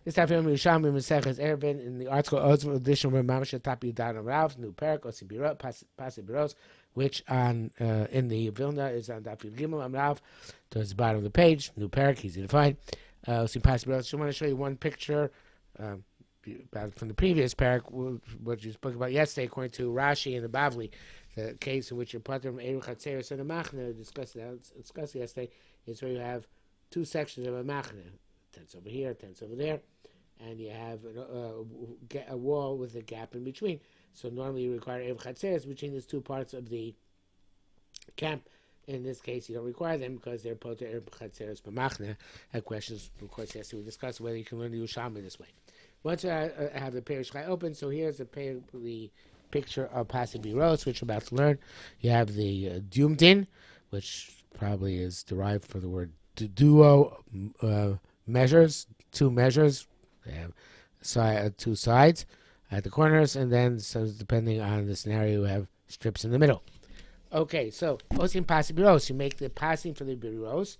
This time from Yerushalmi Eruvin in the article Ultimate Edition of Mamash Tapi Down Ralph, New Perak, Osibirot, Pasibiros, which on in the Vilna is on Daf Gimel Amrav, towards the bottom of the page. New Perak, easy to find. Osim Pasibiros. I want to show you one picture from the previous Perak, what you spoke about yesterday, according to Rashi and the Bavli. The case in which you're part of Eru Chatzeres and a Machne, discussed yesterday, is where you have two sections of a Machne, tents over here, tents over there, and you have a wall with a gap in between. So normally you require Eru Chatzeres between these two parts of the camp. In this case, you don't require them because they're poter Eru Chatzeres b'Machne. Had questions, of course, yesterday we discussed whether you can learn the Yerushalmi this way. Once I have the Perish Chai open, so here's the picture of Pasibiros, which we're about to learn. You have the Dumdin, which probably is derived from the word duo measures, two measures. They have two sides at the corners, and then, so depending on the scenario, you have strips in the middle. Okay, so Osim Pasibiros, you make the passing for the Biros.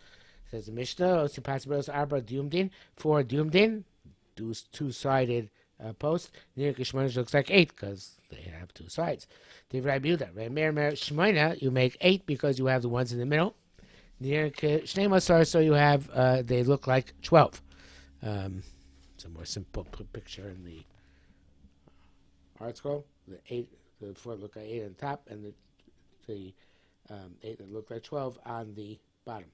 Says the Mishnah, Osim Pasibiros Arba Dumdin, 4 Dumdin, two-sided post. Near Kishmonish looks like 8 because they have two sides. Divrei Yehuda, Remer Shmoina, you make 8 because you have the ones in the middle. Near Shnei Masar, so you have they look like 12. It's a more simple picture in the article. The 4 look like 8 on top, and the 8 that look like 12 on the bottom.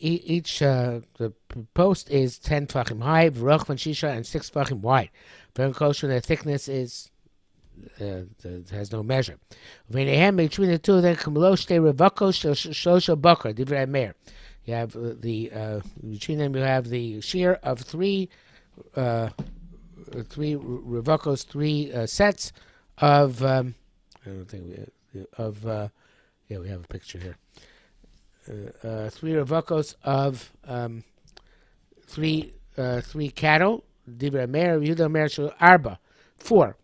Each the post is 10 tfachim high, and 6 tfachim wide. The thickness is has no measure. Between the two, then you have the between them you have the shear of three revokos, 3 sets of I don't think we have a picture here. 3 revokos of 3 cattle. Divrei Meir, Yehuda Meir shel Arba, 4.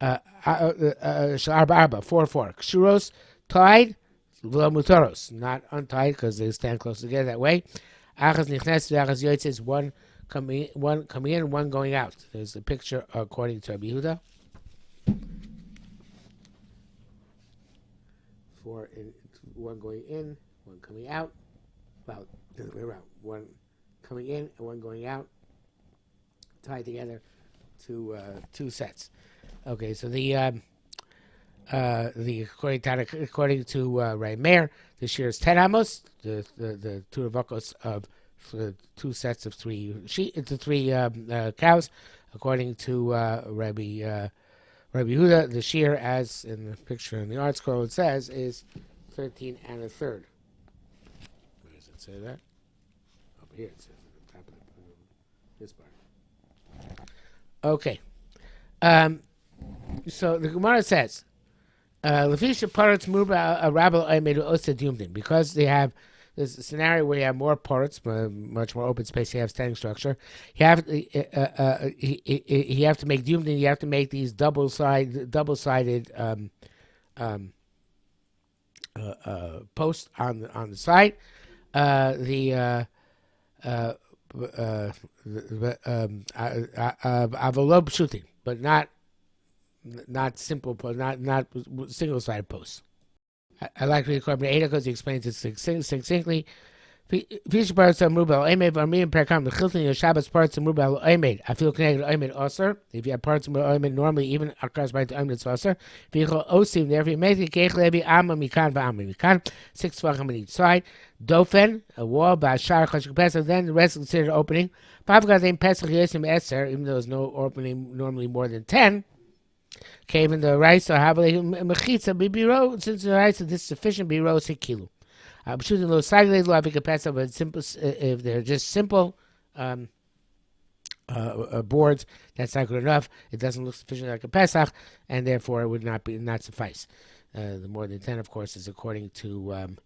Shel Arba, 4. Kshuros, tied, v'lo mutoros, not untied because they stand close together that way. Achas nichnes, achas yotzes, one coming in, one going out. There's a picture according to Rabbi Yehuda. 4 in, 1 going in, 1 coming out. Well, the other way around. 1 coming in and 1 going out, tied together to 2 sets. Okay, so the according to Ray Meir, the shear is 10 amos. The 2 revokos of 2 sets of 3 cows. According to Rabbi Yehuda, the shear, as in the picture in the art scroll, it says, is 13 1/3. Where does it say that? Over here it says at the top of this part. Okay. So the Gemara says, because they have this scenario where you have more parts, much more open space, you have standing structure. You have to make Dumdin. You have to make these double-sided posts on the side. Avolob shooting, but not simple, not single-sided posts. I like to record Ada because he explains it succinctly. Fish parts of Mrubal Omed, Armenian Perkam, the Chilton, Shabbos parts of Mrubal Omed. I feel connected to Omed Osir. If you have parts of Omed, normally even across by the Omed, it's Osir. Vehicle Osim, therefore, you make the Kech Levi, Amma Mikan, V'Amma Mikan, 6 tefachim on each side. Dofen, a wall, Bashar, Chashik Pesach, then the rest is considered opening. Pavgazim Pesach Yosim Eser, even though there's no opening normally more than 10. Cave in the rice or have a mechitza bibiro, since the rice is sufficient biro sekilu. I'm shooting low side low having capacity, but simple if they're just simple boards, that's not good enough. It doesn't look sufficient like a Pesach, and therefore it would not suffice. The more than 10, of course, is according to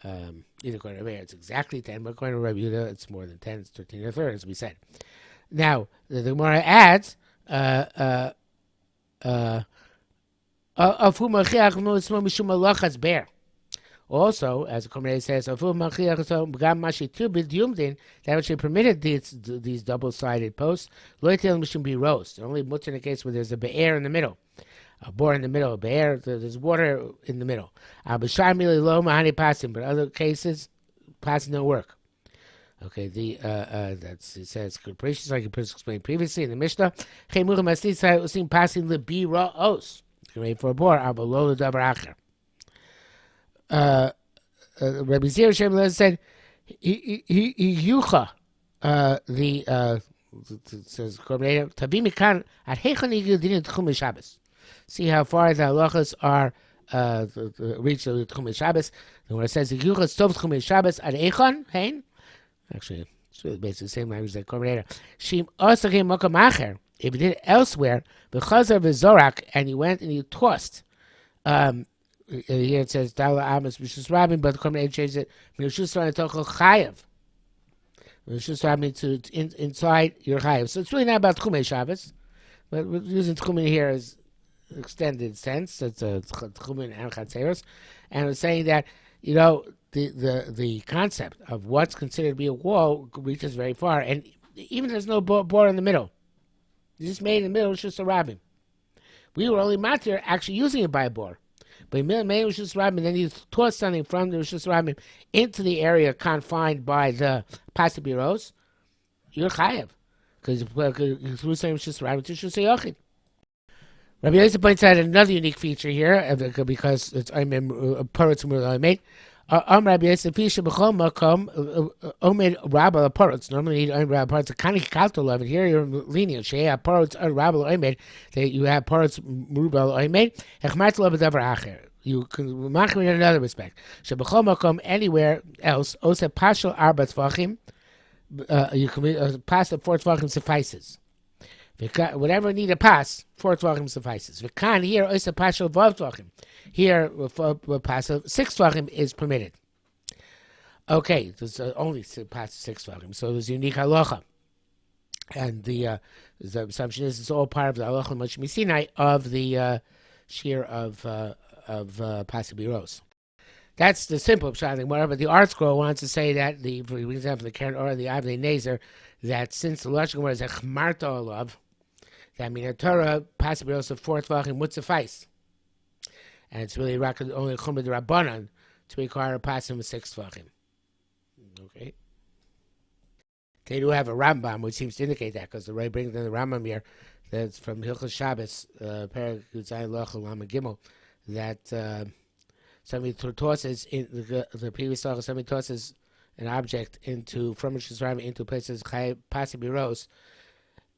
either according to Meir, it's exactly 10, but according to Rabbi Yehuda, it's more than 10. It's 13 1/3, as we said. Now the Gemara adds. Of whom mishum malachas bear. Also, as the Korbanei says, that which permitted these double-sided posts, be roast. Only mutter in the case where there's a be'er in the middle, a bore in the middle, a be'er, there's water in the middle. But other cases, passing don't work. Okay, that's it says precious like it was explained previously in the Mishnah. Passing the bira os. Ready for a bore, below the davar acher. Rabbi Zir Shem said he yucha says Tavi mikan at heichon igudin tchum Shabbos. See how far the halachas are reach the tchum Shabbos. And when it says yucha stov tchum Shabbos at heichon hein. Actually, it's really basically the same language that Korban. Shim osagim makam acher. If you did it elsewhere, v'chazar v'zorak, and you went and you tossed. Here it says Dala Amos Rishus Rabin, but the Korban changed it. Rishus Rabin tochel chayav. Rishus Rabin to inside your chayav. So it's really not about Tchumei Shabbos, but we're using Tchumei here as extended sense. It's a Tchumei and Chatzeros, and it's saying that the concept of what's considered to be a wall reaches very far, and even there's no bore in the middle. You just made in the middle Rishus Rabin. We were only matir actually using it by a bore. But made Rishus Rabin, then you toss something from the Rishus Rabin into the area confined by the Pasibiros, you're chayav. Because you threw some Rishus Rabin to Rishus Yochid. Rabbi Yosef points out another unique feature here, because it's Paratz Mur made. Rabbi Yosef Fisha B'chol Makom Omed Rabba Paratz. Normally you need Rabba Paratz. Kanik Kalto Love. Here you're lenient. Shea Paratz Rabba Omed. That you have Paratz Murba Omed. Echmat Love Davar Acher. You can mark in another respect. Sheb'chol Makom anywhere else. Ose Pashal Arba Tvachim. You can pass the 4 Tvachim suffices. Whatever need a pass, 4 Tvachim suffices. V'kan here Ose Pashal Vav Tvachim. Here, pass 6 Tvachim is permitted. Okay, there's only pass 6 Tvachim, so there's unique halacha. And the assumption is it's all part of the halacha Moshe Sinai of the shear of Pasibiros. That's the simple pshat. Whatever the art scroll wants to say that for example, the Karen or the Avnei Nezer, that since the Lashon Gemara is a chmarta olav, that means a Torah Pasibiros of 4 Tvachim would suffice. And it's really only Chumad Rabbanan to require a pasim of 6 Tvachim. Okay. They do have a Rambam, which seems to indicate that, because the Ray brings in the Rambam here, that's from Hilchos Shabbos, Perek Yudzayin Lochel Lama Gimel, that somebody tosses in the previous Lochel, somebody tosses an object from Rishus Rabin into places pasim biros,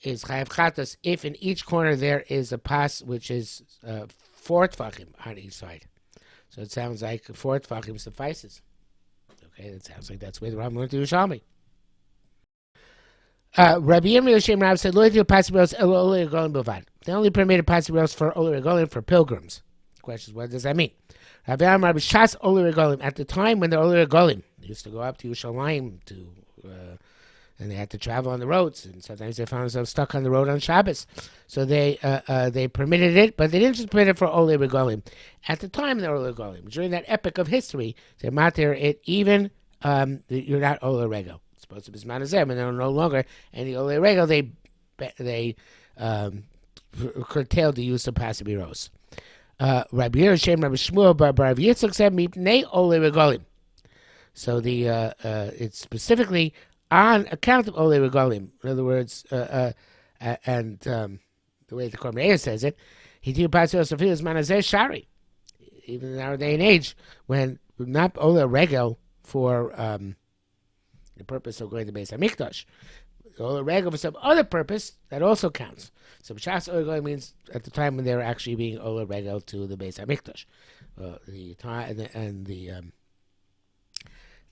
is chayav chatas if in each corner there is a pas which is 4 Tvachim on each side. So it sounds like 4 Tvachim suffices. Okay, that sounds like that's where the Rambam learned to Yerushalmi. Rabbi Yirmiyah Rav said, "Lo yitiu pasibiros elo olei regalim b'vad." They only permitted pasibiros for olei regalim for pilgrims. The question is, what does that mean? Rabbi Amar b'shas olei regalim. At the time when the olei regalim used to go up to Yerushalayim and they had to travel on the roads, and sometimes they found themselves stuck on the road on Shabbos. So they permitted it, but they didn't just permit it for Olei Regalim. At the time, they were Olei Regalim. During that epoch of history, they matter it even, you're not Olei Regel. It's supposed to be Zmanazem, and they're no longer any Olei Regel. They curtailed the use of Pasibiros. Rabbi Yerushalmi, Rabbi Shmuel, Bar Yitzchak said, Mipnei Olei Regalim. So it's specifically on account of Olei Regalim. In other words, and the way the Korban says it, he did Pasibiros of his Manazeh Shari. Even in our day and age, when not Olei Regel for the purpose of going to Beis HaMikdash, Olei Regel for some other purpose, that also counts. So B'shas Olei Regel means at the time when they were actually being Olei Regel to the Beis HaMikdash.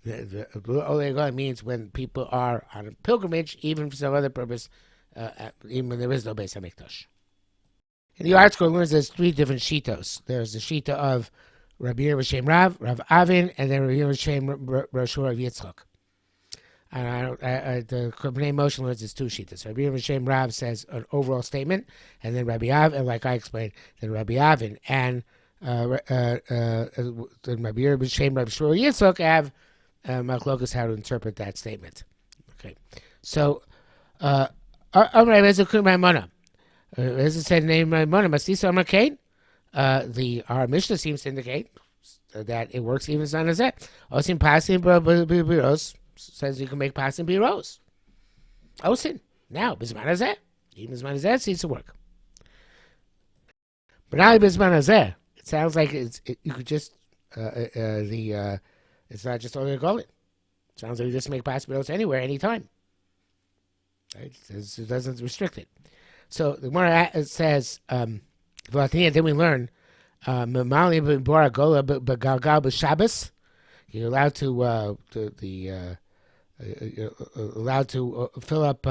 The Olei Regel means when people are on a pilgrimage, even for some other purpose, even when there is no Beis HaMikdash. In the art school, learns there's 3 different shitos. There's the shita of Rabbi Yerushalmi Rav Avin, and then Rabbi Yerushalmi Rav Yitzchak. And the Korbanei Moshe learns there's 2 shitas. Rabbi Yerushalmi Rav says an overall statement, and then Rabbi Avin, and like I explained, then Rabbi Avin and Mabir b'shem Rabbi Shmuel Yitzchak have machlokas how to interpret that statement. Okay, so Amrei Bezukum Maimona. As it said, name Maimona Masisa Amar Kain. Our Mishnah seems to indicate that it works even as on that. Osin passing biros says you can make passing biros. Osin now bisman hazeh, even bisman hazeh seems to work. But now bisman hazeh, it sounds like you could just it's not just only a golden. It sounds like you just make passing biros anywhere, anytime. Right? It doesn't restrict it. So the Gemara says, then we learn, you're allowed to you're allowed to fill up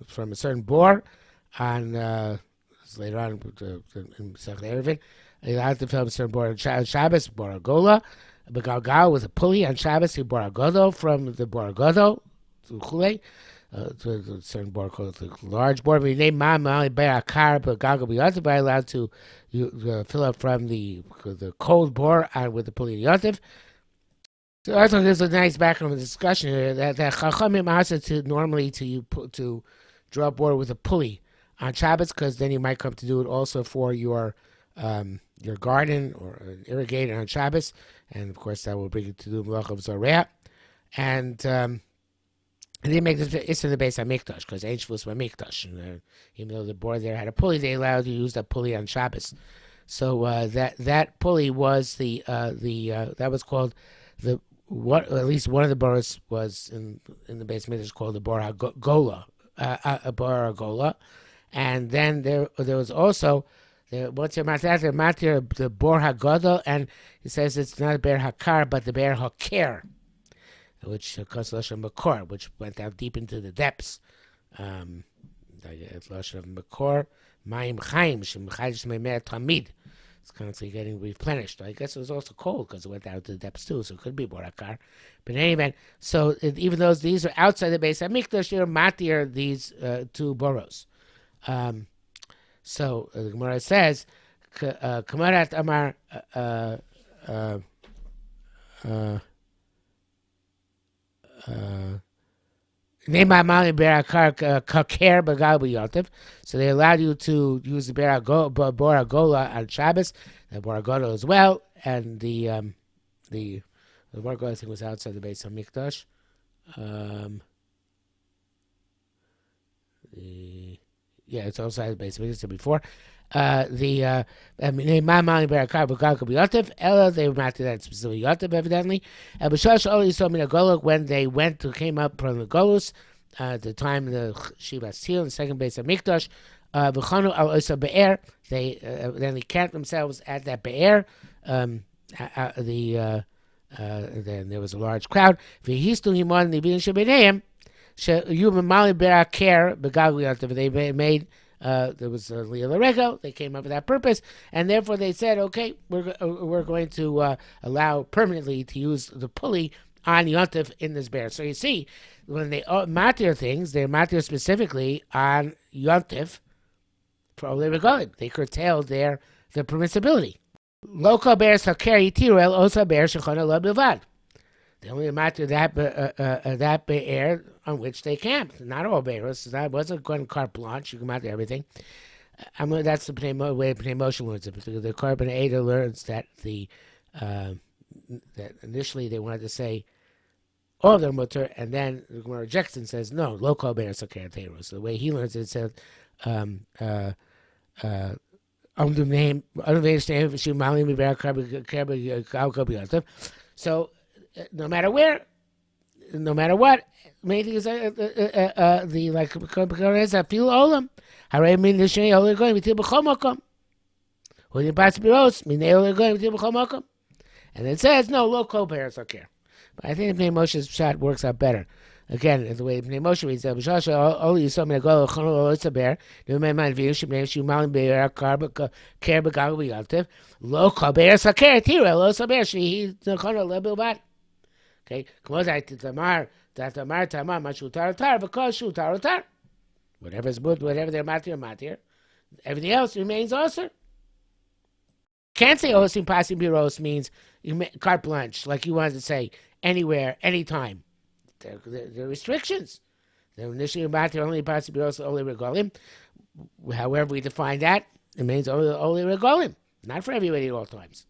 from a certain bore on later on in Yerushalmi Eruvin. You're allowed to fill up a certain bore on Shabbos, bor agola, begalgal with a pulley on Shabbos, you bor agodo from the bor agodo to chulei. To a certain board called the large board. We name Mama by car, but Gaga be also allowed to fill up from the cold bore with the pulley yotiv. So I thought there's a nice background of the discussion here that Chachamim asked to normally to draw a board with a pulley on Shabbos, because then you might come to do it also for your garden or an irrigator on Shabbos, and of course that will bring you to do Melach of Zorah. And they make this, it's in the base of Mikdash, because Ein Shvus by Mikdash. Even though the board there had a pulley, they allowed you to use that pulley on Shabbos. So that pulley was that was called at least one of the boroughs was in the base of Mikdash called the Bor HaGola, Bor HaGola. And then there was also what's your matir, the Bor HaGodol, and he says it's not Ber HaKar but the Ber HaKer, which caused Lashon Makor, which went down deep into the depths. Lashon Makor, Mayim Chaim, Shemchayish Meimer Tamid. It's constantly getting replenished. I guess it was also cold because it went down to the depths too, so it could be Borakar. But in any event, so even though these are outside the base of Mikdash, they're matir these two boroughs. So the Gemara says, Kamarat Amar. So they allowed you to use the Boragola on Shabbos, the Boragola as well, and the Boragola I think was outside the base of Mikdash. It's outside the base of Mikdash before. They were not to that specific Yotiv, evidently. When they came up from the Golus, the time of the Shivas Tzil, the second base of Mikdash, then they camped themselves at that Be'er. Then there was a large crowd. They made there was a Le'Larego. They came up with that purpose, and therefore they said, okay, we're going to allow permanently to use the pulley on Yontif in this bear. So you see, when they matir things, they matir specifically on Yontif for Olei Regalim. They curtailed their permissibility. Local bears hakeri tirel osa bear shechona lo bilvad. They only matter that be'er on which they camped. Not all be'ers. That wasn't going carte blanche. You can matter everything. That's the way Pnei Moshe learns it. The Carbon Ada learns that that initially they wanted to say all of their mutter, and then the Gemara rejects and says no. Local be'ers are karateiros. So the way he learns it, says so. No matter where, no matter what, maybe is the like feel olam. Hare min l'shnei olam going to b'chol makom. When you pass biros, min olam going to b'chol makom. And it says no local bears are care. But I think Pnei Moshe's shot works out better. Again, the way Pnei Moshe reads that, b'shasha only you saw me go chonol oitza bear. No man mind view shemnei shumalim bear karba care b'galu b'yaltiv. Local bears are care tira local bear she chonol lebil bad. Okay, whatever is good, whatever they're matir. Everything else remains also. can't say osim pasim biros means you make carte blanche, like you wanted to say anywhere, anytime. There are restrictions. They're initially about the only pasim biros only regalim. However we define that, it means only regalim, not for everybody at all times.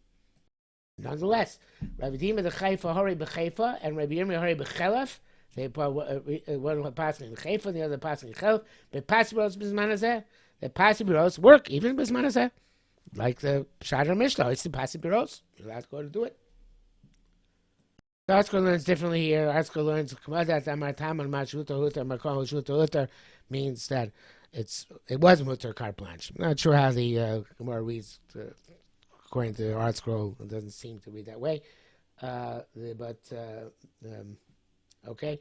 Nonetheless, Rabbi Dima the Chayfa Hori b'Chayfa and Rabbi Yirmi Hori b'Chelef. They one passing in Chayfa, and the other passing in Chelef. But Pasibiros b'Zmanazeh, the Pasibiros work even b'Zmanazeh, like the Shadar Mishnah. It's the Pasibiros. You're allowed to go to do it. The article learns differently here. The article learns means that it was mutter carte blanche. I'm not sure how the Gemara reads. According to the art scroll, it doesn't seem to be that way. Okay.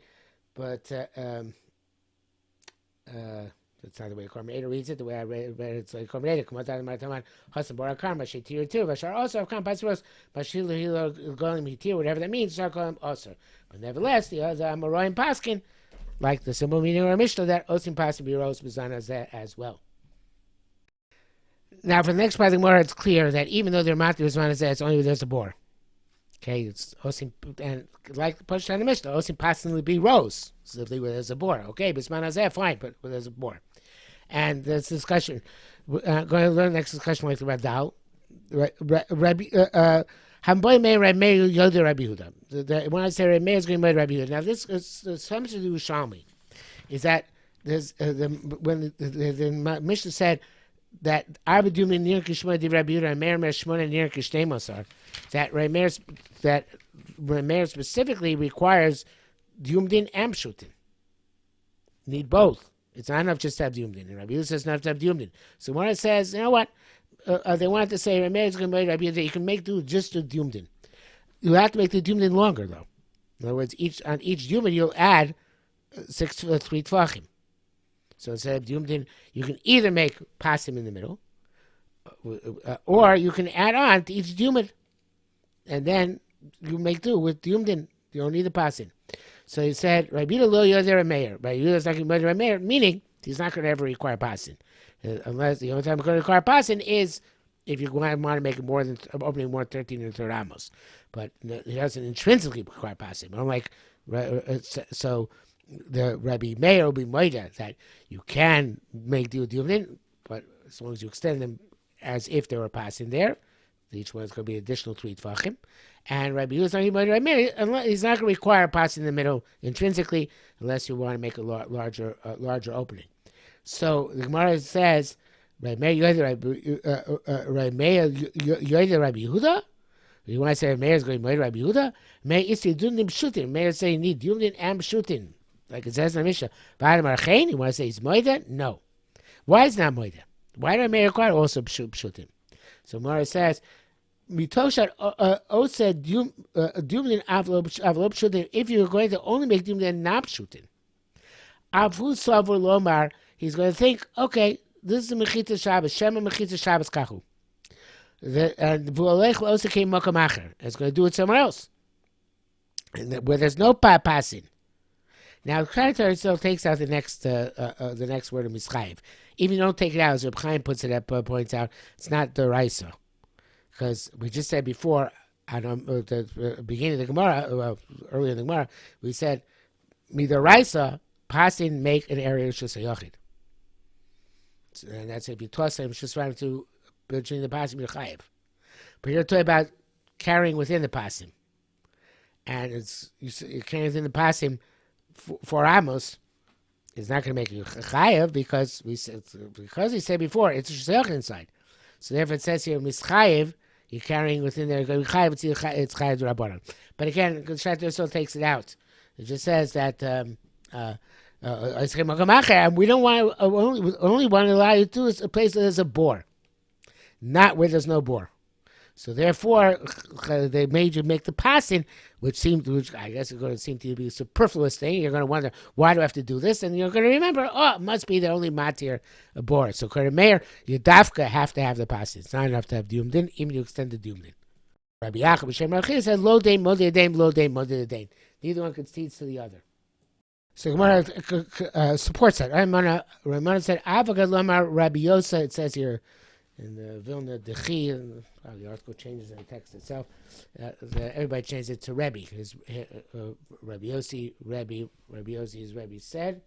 But that's not the way Kormeda reads it. The way I read it, it's like Kormeda. Come out of my time. Hasan Borakar, Mashitir too. Bashar also have come Pasiros, Bashil Hilo Golim Hitir, whatever that means, start calling also. But nevertheless, the other Amoraim Paskin, like the simple meaning of our Mishnah, that Osim Pasim Biros Bizana as well. Now, for the next part of the Gemara, it's clear that even though they're Mati Bizana, it's only when there's a bore. Okay, it's Osim, and like Push on the Mishnah, Osim Pasim be rose, simply where there's a bore. Okay, Bizana fine, but where there's a bore. And this discussion, going to learn the next discussion with Radal. When I say Rabbi is going to Rabbi Yehuda, now this is something to do with Yerushalmi, is that there's when the Mishnah said that Arba Dumin Nir Kishma Di Rabbi Yehuda and Meir Mer Shmona Nir Kishtei that Rameir specifically requires Dumdin and Pshutin. Need both. It's not enough just to have Dumdin. And Rabbi Yehuda says not to have Dumdin. So when it says, you know what? They wanted to say Rameir is going to be Rabbi Yehuda. You can make do just to Dumdin. You have to make the Dumdin longer, though. In other words, on each Dumdin you'll add 3 Tvachim. So instead of Dumdin, you can either make Pasim in the middle, or you can add on to each Dumdin, and then you make do with Dumdin. You don't need the Pasim. So he said, Rabbi Yehuda lo yoder Rameir. Rabbi Yehuda is not going to be Rameir, meaning he's not going to ever require Pasim. Unless the only time he's going to require Pasim is if you want to make it more than opening more than 13 and 3 amos. But he doesn't intrinsically require Pasim. Unlike, so the Rabbi Meir will be moida that you can make do with Dumdin, but as long as you extend them as if there were Pasim there, each one is going to be additional 3 Tvachim. And Rabbi Yehuda is not going to be he's not going to require Pasim in the middle intrinsically unless you want to make a larger opening. So the Gemara says, Rabbi Yehuda Rabbi Yehuda? You want to say Rabbi Meir is going to be Rabbi Yehuda? Meir is Dumdin Pshutin. Meir is saying you need Dumdin and Pshutin. Like it says in the Mishnah. You want to say he's Moida? No. Why is not Moida? Why do Meir require also Pshutin? So Gemara says, Mitoshat Osa Dumdin Avlo Pshutin. If you're going to only make Dumdin not Pshutin, Avu Savur Lomar, he's going to think, okay, this is the Mechita Shabbos, Shema Mechita Shabbos Kahu. And Vuolech also came Mokam Acher. It's going to do it somewhere else, and where there's no passing. Now, the Karatar still takes out the next word of Mischayev. Even if you don't take it out, as Reb Chaim points out, it's not the Raisa. Because we just said before, at the beginning of the Gemara, earlier in the Gemara, we said, Mida Raisa, passing make an area of Shusayachid. And that's if you toss him, just trying to between the pasim and chayiv. But you're talking about carrying within the pasim, and you're carrying within the pasim for amos. It's not going to make you chayiv because he said before it's a shayach inside. So therefore it says here mischayiv. You're carrying within there. Going chayiv. It's chayiv d'rabbanan. But again, the Shatter still takes it out. It just says that. And we don't want to, only want to allow you to is a place that there's a bore, not where there's no bore. So therefore, they made you make the passing, which I guess is going to seem to be a superfluous thing. You're going to wonder, why do I have to do this? And you're going to remember, it must be the only matir a bore. So Meir, you dafka have to have the passing. It's not enough to have Dumdin, even you extend the Dumdin. Rabbi Yaakov B'Shem Rachil said, lo dein, modeh dein, lo dein, modeh dein. Neither one concedes to the other. So Gemara supports that. Ramana said, Avagad Lamar Rabbi Yosa, it says here in the Vilna Dechi, and the article changes in the text itself. Everybody changed it to Rebbe. Rabbi Yossi, Yossi's Rebbe said.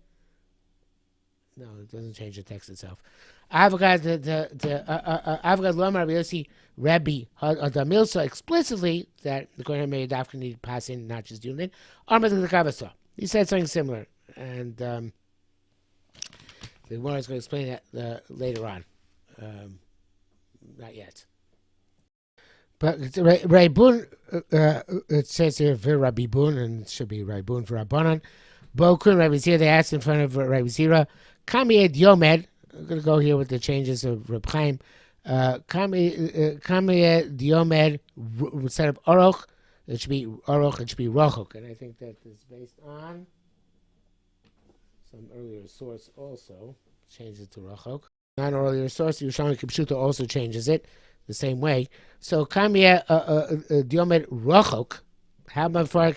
No, it doesn't change the text itself. Avgad Lomar Rabbi Yossi Rebbe Hadamilsa explicitly that the Kohen Meir Dafka need to pass in, not just Yudin. Amar the Kavasa. He said something similar, and the Gemara is going to explain that later on. Not yet. But Raibun, it says here for Rabbi Bun, and it should be Raibun for Rabbanan. Bo Kun Rabbi Zira, they asked in front of Rabbi Zira, Kami Ed Yomed. I'm going to go here with the changes of Reb Chaim. Kami Ed Yomed, instead of Oroch, it should be Oroch, it should be Rochok. And I think that is based on some earlier source also. Changes it to Rochok. Not an earlier source, Yerushalmi Kipshuta also changes it the same way. So Kami Ed Yomed Rochok, how far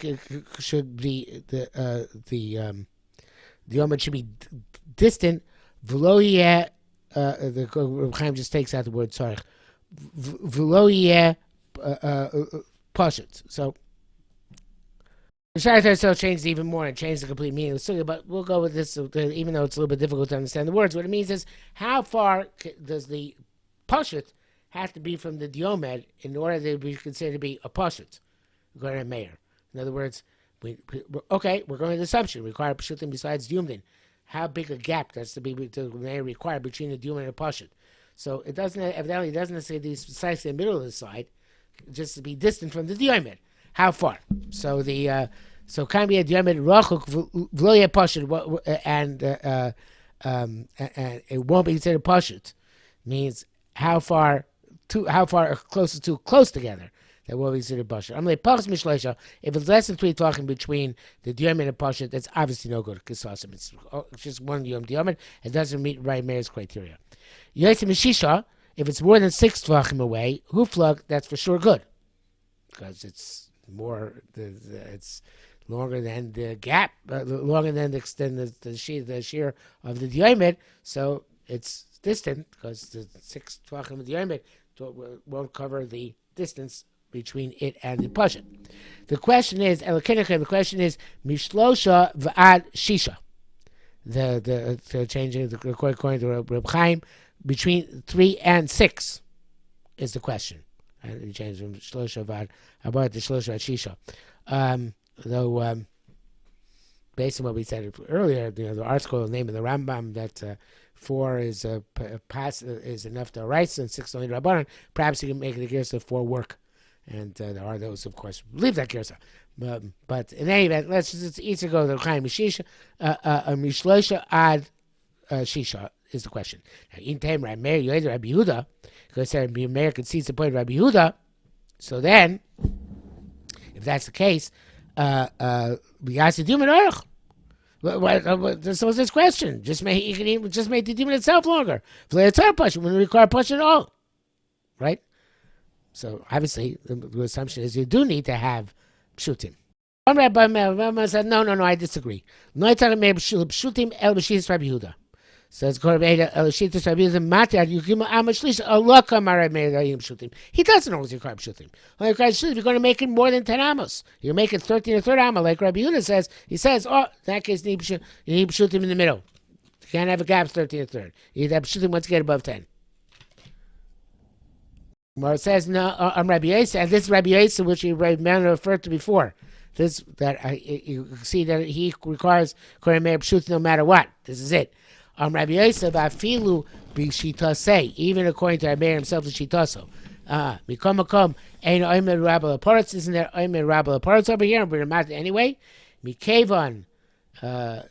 should be the Yomad should be distant? V'lo yeh, the Reb Chaim just takes out the word tzarich. V'lo yeh pashut. So the Sharath still changed even more and changed the complete meaning of the sugya, but we'll go with this, even though it's a little bit difficult to understand the words. What it means is, how far does the pashut have to be from the Diomed in order to be considered to be a pashut? Going to Meir. In other words, we're going to the assumption require pshutim besides Yumdin. How big a gap does to be required between the Yumdin and a pashut? So it doesn't evidently doesn't say these precisely in the middle of the side, just to be distant from the Diomed. How far? So the can be a Diomed rachuk v'lo pashut, and it won't be considered pashut. Means how far close together. That will be considered pashut. I'm like pachas mishleisha. If it's less than 3 talking between the Diomed and pashut, that's obviously no good. Kisasim. It's just one Diomed. It doesn't meet Rabbi Meir's criteria. Yotzim mishisha. If it's more than 6 tvachim away, huflag, that's for sure good, because it's more. It's longer than the gap, longer than the shear of the Diomed. So it's distant because the 6 tvachim of the Diomed won't cover the distance between it and the pashut. The question is, mishlosha v'ad shisha. The changing according to Reb Chaim, between 3 and 6 is the question. And he changed from shlosha v'ad about the shlosha v'ad shisha. Though based on what we said earlier, the article name of the Rambam that 4 is is enough to rice and 6 only rabbanan. Perhaps you can make the gersa 4 work. And there are those, of course, who believe that gersa. But in any event, let's just each go to the Chaim Mishisha. Mishlosha ad Shisha is the question. Now, in time, Rabbi Meir, you either Rabbi Yehuda, because Rabbi Meir concedes the point of Rabbi Yehuda. So then, if that's the case, we ask the demon Aruch. So what's this question? Just make the demon itself longer. When we require push at all, right? So obviously, the assumption is you do need to have pshutim. One Rabbi said, no, I disagree. No, it's not pshutim el b'shis Rabbi Yehuda. So it's going to be el b'shis Rabbi Yehuda matar yukim amashlish Allah kamar me'ayim pshutim. He doesn't always require pshutim. Only requires pshutim. You're going to make it more than 10 amos. You make it 13 or 3 amos, like Rabbi Yehuda says. He says, in that case, you need pshutim in the middle. You can't have a gap 13 or 3. You need to have pshutim once you get above 10. Well, it says no. I'm Rabbi Yosef, and this is Rabbi Yosef, which we referred to before. This you see that he requires Kohen Meir Pshut no matter what. This is it. Rabbi Yosef afilu b'shitase, even according to Rabbi Meir himself, the shitaso. Mikom makom ein oimer rabba aparatz. Isn't there oimer rabba aparatz over here? We're not anyway. Mikevon, the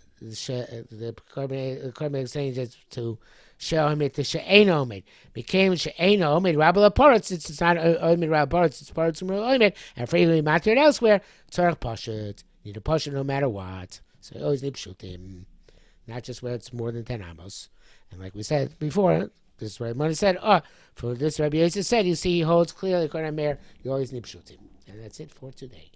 Kohen Meir is saying that to. She'omid to she'eno omid became she'eno omid rabba parts. It's not omid rabba parts. It's parts from omid. And for you matter elsewhere, tzarich pashut. Need a pashut no matter what. So you always need pshutim, not just where it's more than 10 amos. And like we said before, this is what Mona said. For this Rabbi Yosef said, you see, he holds clearly according to Meir, you always need pshutim. And that's it for today.